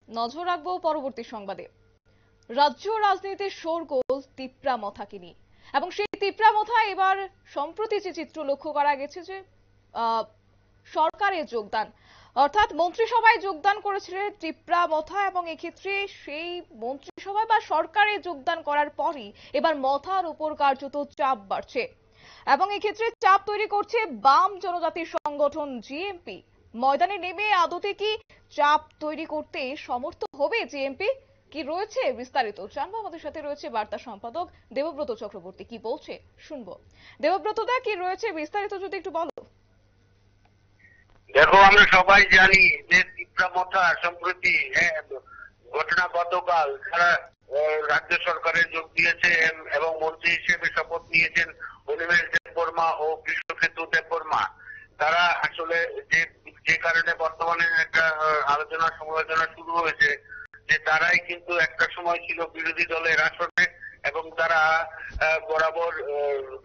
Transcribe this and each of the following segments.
নজর রাখবো পরবর্তী সংবাদে। রাজ্য রাজনীতির শোরগোল তিপ্রামথাকে নিয়ে, এবং সেই তিপ্রামথা এবার সম্প্রতি যে চিত্র লক্ষ্য করা গেছে যে আহ, সরকারে যোগদান, অর্থাৎ মন্ত্রিসভায় যোগদান করেছিলেন তিপ্রামথা, এবং এক্ষেত্রে সেই মন্ত্রিসভায় বা সরকারে যোগদান করার পরই এবার মথার উপর কার্যত চাপ বাড়ছে, এবং এক্ষেত্রে চাপ তৈরি করছে বাম জনজাতি সংগঠন জিএমপি। ময়দানে নেমে আদতে কি চাপ তৈরি করতে সমর্থ হবে জিএমপি? কি রয়েছে বিস্তারিত জানবো। আমাদের সাথে রয়েছে বার্তা সম্পাদক দেবব্রত চক্রবর্তী, কি বলছে শুনবো। দেবব্রত দা, কি রয়েছে বিস্তারিত যদি একটু বলো। দেখো, আমরা সবাই জানি যে তিপ্রামথা সম্প্রতি ঘটনা গতকাল তারা রাজ্য সরকারে যোগ দিয়েছেন এবং মন্ত্রী হিসেবে শপথ নিয়েছেন অনিমেষ দেববর্মা ও কৃষ্ণকেতু দেববর্মা। তারা আসলে যে কারণে বর্তমানে একটা আলোচনা সমালোচনা শুরু হয়েছে যে তারাই কিন্তু একটা সময় ছিল বিরোধী দলের আসনে এবং তারা বরাবর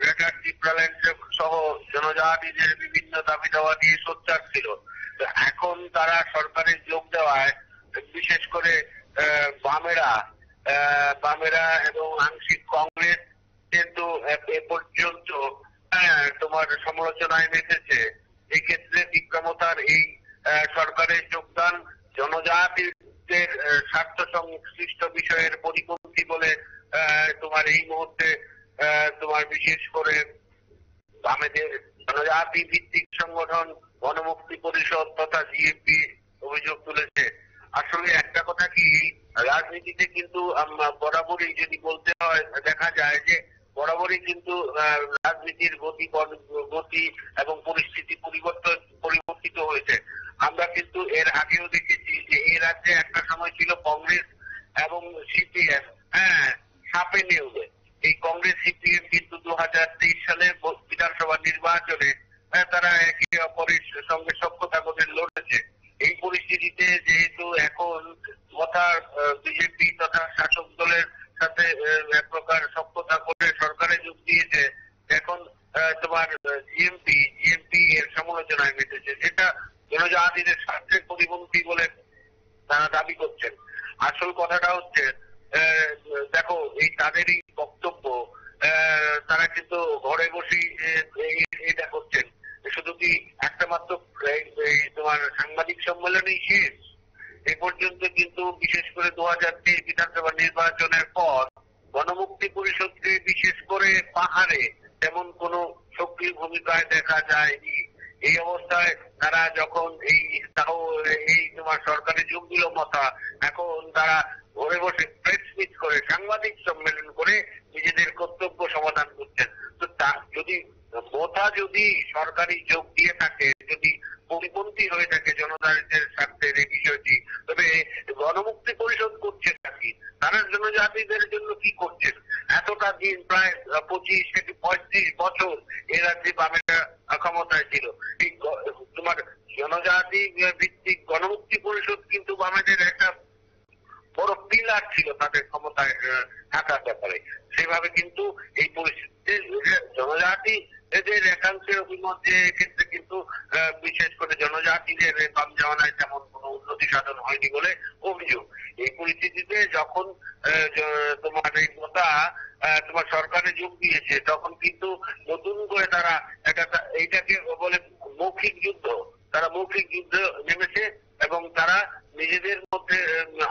গ্রেটার ত্রিপুরাল্যান্ড সহ জনজাতিদের বিভিন্ন দাবি দাওয়া দিয়ে সোচ্চার ছিল। এখন তারা সরকারে যোগ দেওয়ায় বিশেষ করে বামেরা বামেরা এবং আংশিক কংগ্রেস কিন্তু এ পর্যন্ত তোমার সমালোচনায় মেতেছে। এক্ষেত্রে বিক্রমতার এই সরকারের যোগদান জনজাতিদের স্বার্থ সংশ্লিষ্ট বিষয়ের পরিপন্থী বলে তোমার এই মুহূর্তে তোমার বিশেষ করে বামেদের জনজাতি ভিত্তিক সংগঠন গণমুক্তি পরিষদ তথা জিএমপি অভিযোগ তুলেছে। আসলে একটা কথা কি, রাজনীতিতে কিন্তু বরাবরই যদি বলতে হয় দেখা যায় যে বরাবরই কিন্তু রাজনীতির গতি এবং পরিস্থিতি পরিবর্তিত হয়েছে। আমরা কিন্তু এর আগেও দেখেছি যে এই রাজ্যে একটা সময় ছিল কংগ্রেস এবং সিপিএম সাপে নেউলে। এই কংগ্রেস সিপিএম কিন্তু 2023 সালে বিধানসভা নির্বাচনে তারা একে অপরের সঙ্গে সখ্যতা করে লড়েছে। এই পরিস্থিতিতে যেহেতু এখন কথা বিজেপি তথা শাসক দলের সাথে এক প্রকার সখ্যতা করে সরকারে যোগ দিয়েছে, এখন তোমার জিএমপি এর সমালোচনায় মেতেছে, যেটা জনজাতিদের স্বার্থের পরিপন্থী বলে তারা দাবি করছেন। আসল কথাটা হচ্ছে দেখো, এই তাদেরই বক্তব্য, তারা কিন্তু ঘরে বসেই এটা করছেন। শুধু কি একটা মাত্র তোমার সাংবাদিক সম্মেলনেই শেষ? এ পর্যন্ত কিন্তু বিশেষ করে 2023 বিধানসভা নির্বাচনের পর গণমুক্তি পরিষদকে বিশেষ করে পাহাড়ে তেমন কোনো সক্রিয় ভূমিকায় দেখা যায়নি। এই অবস্থায় তারা যখন এই তোমার সরকারে যোগ দিল মথা, এখন তারা ঘরে বসে প্রেস মিট করে সাংবাদিক সম্মেলন করে নিজেদের কর্তব্য সমাধান করছেন। তো যদি মথা যদি সরকারি যোগ দিয়ে থাকে, যদি পরিপন্থী হয়ে থাকে জনজাতিদের স্বার্থের এই বিষয়টি, তবে গণমুক্তি পরিষদ করছে নাকি, তারা জনজাতিদের জন্য কি করছেন? এতটা দিন, প্রায় 25 থেকে 35 বছর এ রাজ্যে বামেরা ক্ষমতায় ছিল। এই তোমার জনজাতি ভিত্তিক গণমুক্তি পরিষদ কিন্তু বামেদের একটা বড় পিলার ছিল তাদের ক্ষমতায় থাকার ব্যাপারে। সেভাবে কিন্তু এই পরিস্থিতিতে জনজাতি এদের একাংশের অভিমত যে ক্ষেত্রে কিন্তু বিশেষ করে জনজাতিদের বাম জামানায় তেমন কোনো উন্নতি সাধন হয়নি বলে অভিযোগ। এই পরিস্থিতিতে যখন তোমার এই মোতা তোমার সরকারে যোগ দিয়েছে, তখন কিন্তু নতুন করে তারা এইটাকে বলে মৌখিক যুদ্ধ, তারা মৌখিক যুদ্ধ নেমেছে এবং তারা নিজেদের মধ্যে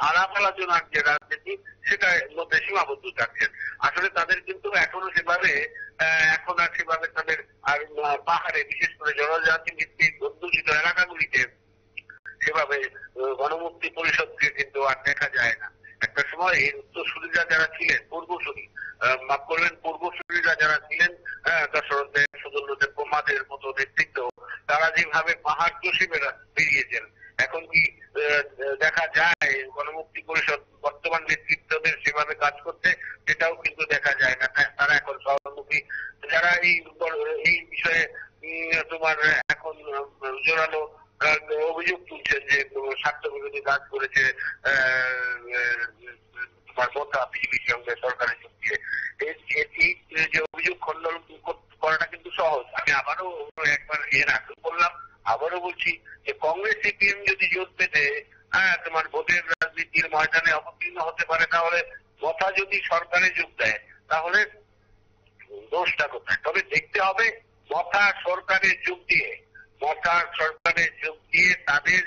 আলাপ আলোচনার যে রাজনীতি সেটার মধ্যে সীমাবদ্ধ থাকছেন। আসলে তাদের কিন্তু এখনো সেভাবে তাদের আর পাহাড়ে বিশেষ করে জনজাতি ভিত্তিক অধ্যুষিত এলাকাগুলিতে সেভাবে গণমুক্তি পরিষদকে কিন্তু আর দেখা যায় না। একটা সময় এই উত্তরসূরিরা যারা ছিলেন, মাফ করবেন পূর্বসূরিরা যারা ছিলেন, দশরথের সুদর্ণদেব ব্রহ্মাদের মতো নেতৃত্ব, তারা যেভাবে পাহাড় চষে বেরিয়েছেন, এখন কি দেখা যায় গণমুক্তি পরিষদ বর্তমান নেতৃত্বদের সেভাবে কাজ করতে? সেটাও কিন্তু দেখা যায় না। তারা এখন সহানুভূতি, যারা এই বিষয়ে তোমার এখন জোরালো অভিযোগ তুলছেন যে স্বার্থ বিরোধী কাজ করেছে তোমার মোতা বিজেপির সঙ্গে সরকারে যোগ দিয়ে। এই যে অভিযোগ খণ্ডন করাটা কিন্তু সহজ। আমি আবারও একবার এর আগে বললাম, আবারও বলছি যে কংগ্রেস সিপিএম যদি জোট পেতে তোমার ভোটের রাজনীতি রাজনীতির ময়দানে অবতীর্ণ হতে পারে, তাহলে মথা যদি সরকারে যোগ দেয় তাহলে দোষটা কোথায়? তবে দেখতে হবে মথা সরকারে যোগ দিয়ে তাদের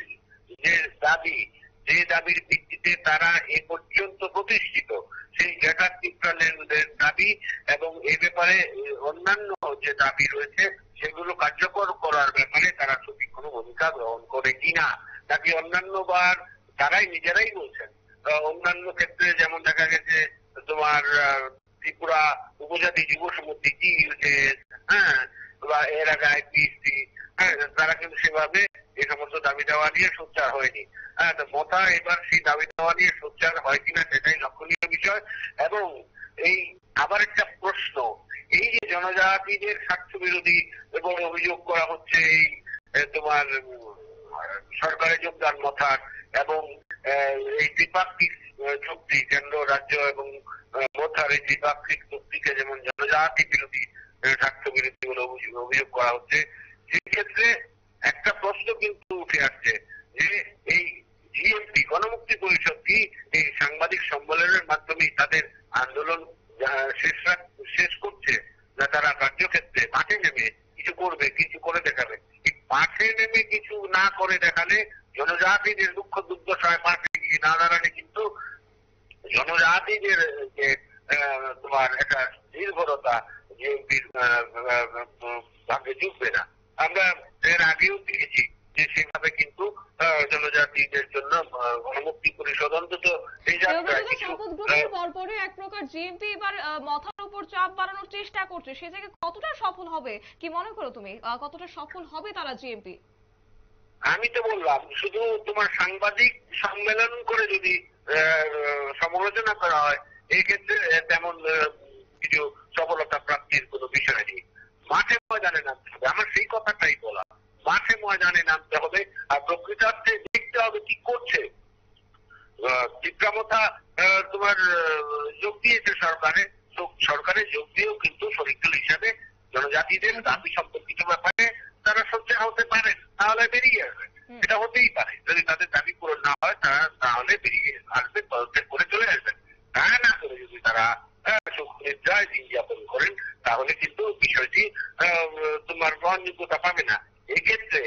যে দাবি, যে দাবির ভিত্তিতে তারা এ পর্যন্ত প্রতিষ্ঠিত, সেই গ্রেটার ত্রিপুরাল্যান্ডের দাবি এবং এ ব্যাপারে অন্যান্য যে দাবি রয়েছে সেগুলো কার্যকর করার ব্যাপারে তারা সঠিক কোনো ভূমিকা গ্রহণ করে কিনা, নাকি অন্যান্যবার তারাই নিজেরাই বলছেন। অন্যান্য ক্ষেত্রে যেমন দেখা গেছে তোমার ত্রিপুরা উপজাতি যুব সমিতি হ্যাঁ, বা এর আগে আইপিএসসি, হ্যাঁ, তারা কিন্তু সেভাবে এই সমস্ত দাবি দেওয়া নিয়ে সোচ্চার হয়নি। হ্যাঁ, মথা এবার সেই দাবি দেওয়া নিয়ে সোচ্চার হয় কিনা সেটাই লক্ষণীয় বিষয়। এবং এই আবার একটা প্রশ্ন, এই যে জনজাতিদের স্বার্থ বিরোধী এবং অভিযোগ করা হচ্ছে এই তোমার সরকারে যোগদান মথার এবং এই দ্বিপাক্ষিক চুক্তি, কেন্দ্র রাজ্য এবং মথার এই দ্বিপাক্ষিক চুক্তিকে যেমন জনজাতি বিরোধী স্বার্থ বিরোধী বলে অভিযোগ করা হচ্ছে, সেক্ষেত্রে একটা প্রশ্ন কিন্তু উঠে আসছে যে এই জিএমপি গণমুক্তি পরিষদ কি এই সাংবাদিক সম্মেলনের মাধ্যমে তাদের আন্দোলন শেষ করছে, না তারা কার্যক্ষেত্রে মাঠে নেমে কিছু করবে, কিছু করে দেখাবে? এই মাঠে নেমে কিছু না করে দেখালে জনজাতিদের দুঃখ দুর্দশায় মাঠে গিয়ে না দাঁড়ালে কিন্তু জনজাতিদের যে তোমার একটা নির্ভরতা জিএমপির ভাগে যুগবে না। আমরা এর আগেও দেখেছি যে সেভাবে কিন্তু জনজাতিদের জন্য গণমুক্তি পরিষদ অন্তত এই যাত্রায় কিছু পরপরে এক প্রকার জিএমপি এবার মাথার উপর চাপ বাড়ানোর চেষ্টা করছে, সে জায়গায় কতটা সফল হবে কি মনে করো তুমি? কতটা সফল হবে তারা জিএমপি? আমি তো বললাম শুধু তোমার সাংবাদিক সম্মেলন করে যদি সমালোচনা করা হয় এই ক্ষেত্রে তেমন কিছু সফলতা প্রাপ্তির কোনো বিষয় নেই। মাঠে ময়দানে নামতে হবে, আমার সেই কথাটাই বলা। মাঠে ময়দানে নামতে হবে আর প্রকৃতার্থে দেখতে হবে কি করছে। চিত্রামথা তোমার যোগ দিয়েছে সরকারে যোগ দিয়েও কিন্তু শরিকদল হিসাবে জনজাতিদের দাবি সম্পর্কিত ব্যাপারে তারা সোচ্চার হতে পারে, তাহলে বেরিয়ে আসবে। এটা হতেই পারে, যদি তাদের দাবি পূরণ না হয় তাহলে বেরিয়ে আসবে, পদত্যাগ করে চলে আসবেন। তা না করে যদি তারা সুখনিদ্রায় দিন যাপন করেন তাহলে কিন্তু বিষয়টি তোমার গ্রহণযোগ্যতা পাবে না। এক্ষেত্রে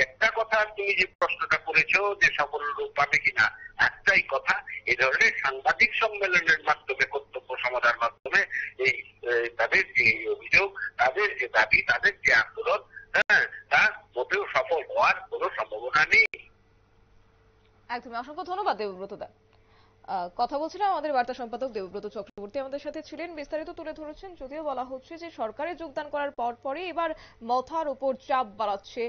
একটা কথা, তুমি যে প্রশ্নটা করেছো যে সফল রূপ পাবে কিনা, একটাই কথা, এই ধরনের সাংবাদিক সম্মেলনের মাধ্যমে কর্তব্য সমাধার মাধ্যমে এই তাদের যে অভিযোগ, তাদের যে দাবি, তাদের যে আন্দোলন, হ্যাঁ, তা মোটেও সফল হওয়ার কোনো সম্ভাবনা নেই। একদম, অসংখ্য ধন্যবাদ দেবব্রত দা। কথা বলছিলাম আমাদের বার্তা সম্পাদক দেবব্রত চক্রবর্তী আমাদের সাথে ছিলেন, বিস্তারিত তুলে ধরেছেন। যদিও বলা হচ্ছে যে সরকারে যোগদান করার পরই এবার মথার উপর চাপ বাড়াচ্ছে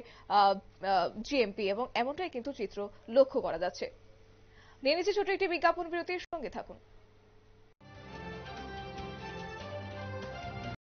জিএমপি, এবং এমনটাই কিন্তু চিত্র লক্ষ্য করা যাচ্ছে। নিয়ে নিচ্ছি ছোট একটি বিজ্ঞাপন বিরতির, সঙ্গে থাকুন।